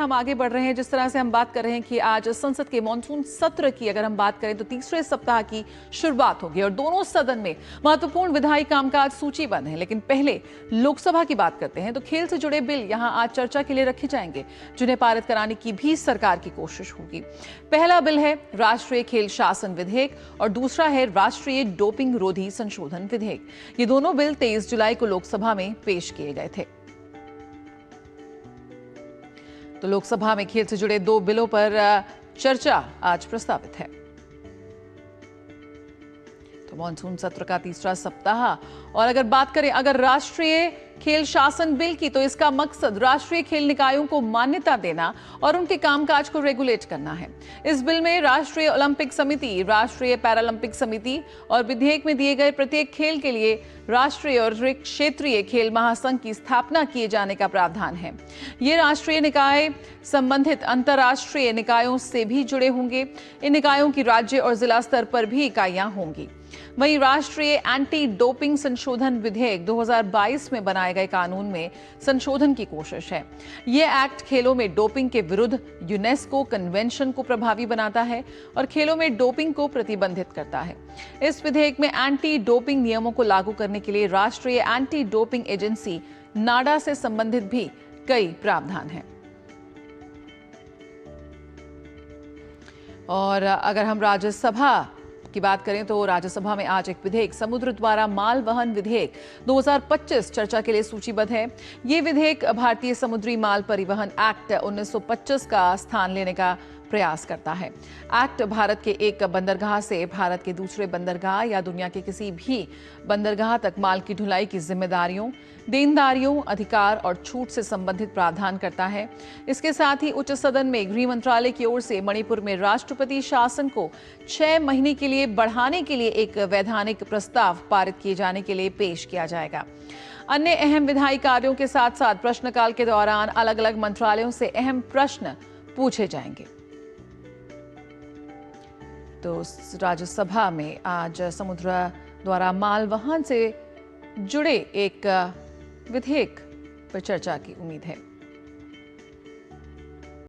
हम आगे बढ़ रहे हैं। जिस तरह से हम बात कर रहे हैं कि आज संसद के मॉनसून सत्र की अगर हम बात करें तो तीसरे सप्ताह की शुरुआत होगी और दोनों सदन में महत्वपूर्ण विधायी कामकाज सूचीबद्ध हैं। लेकिन पहले लोकसभा की बात करते हैं तो खेल से जुड़े बिल यहां आज चर्चा के लिए रखे जाएंगे, जिन्हें पारित कराने की भी सरकार की कोशिश होगी। पहला बिल है राष्ट्रीय खेल शासन विधेयक और दूसरा है राष्ट्रीय डोपिंग रोधी संशोधन विधेयक। ये दोनों बिल 23 जुलाई को लोकसभा में पेश किए गए थे। तो लोकसभा में खेल से जुड़े दो बिलों पर चर्चा आज प्रस्तावित है। तो मॉनसून सत्र का तीसरा सप्ताह और अगर बात करें राष्ट्रीय खेल शासन बिल की, तो इसका मकसद राष्ट्रीय खेल निकायों को मान्यता देना और उनके कामकाज को रेगुलेट करना है। इस बिल में राष्ट्रीय ओलंपिक समिति, राष्ट्रीय पैरालंपिक समिति और विधेयक में दिए गए प्रत्येक खेल के लिए राष्ट्रीय और क्षेत्रीय खेल महासंघ की स्थापना किए जाने का प्रावधान है। ये राष्ट्रीय निकाय संबंधित अंतर्राष्ट्रीय निकायों से भी जुड़े होंगे। इन निकायों की राज्य और जिला स्तर पर भी इकाइयां होंगी। वहीं राष्ट्रीय एंटी डोपिंग संशोधन विधेयक 2022 में बनाए गए कानून में संशोधन की कोशिश है। यह एक्ट खेलों में डोपिंग के विरुद्ध यूनेस्को कन्वेंशन को प्रभावी बनाता है और खेलों में डोपिंग को प्रतिबंधित करता है। इस विधेयक में एंटी डोपिंग नियमों को लागू करने के लिए राष्ट्रीय एंटी डोपिंग एजेंसी नाडा से संबंधित भी कई प्रावधान हैं। और अगर हम राज्यसभा की बात करें तो राज्यसभा में आज एक विधेयक समुद्र द्वारा माल वहन विधेयक 2025 चर्चा के लिए सूचीबद्ध है। ये विधेयक भारतीय समुद्री माल परिवहन एक्ट 1925 का स्थान लेने का प्रयास करता है। एक्ट भारत के एक बंदरगाह से भारत के दूसरे बंदरगाह या दुनिया के किसी भी बंदरगाह तक माल की ढुलाई की जिम्मेदारियों, देनदारियों, अधिकार और छूट से संबंधित प्रावधान करता है। इसके साथ ही उच्च सदन में गृह मंत्रालय की ओर से मणिपुर में राष्ट्रपति शासन को 6 महीने के लिए बढ़ाने के लिए एक वैधानिक प्रस्ताव पारित किए जाने के लिए पेश किया जाएगा। अन्य अहम विधायी कार्यों के साथ साथ प्रश्नकाल के दौरान अलग अलग मंत्रालयों से अहम प्रश्न पूछे जाएंगे। तो राज्यसभा में आज समुद्र द्वारा माल वहन से जुड़े एक विधेयक पर चर्चा की उम्मीद है।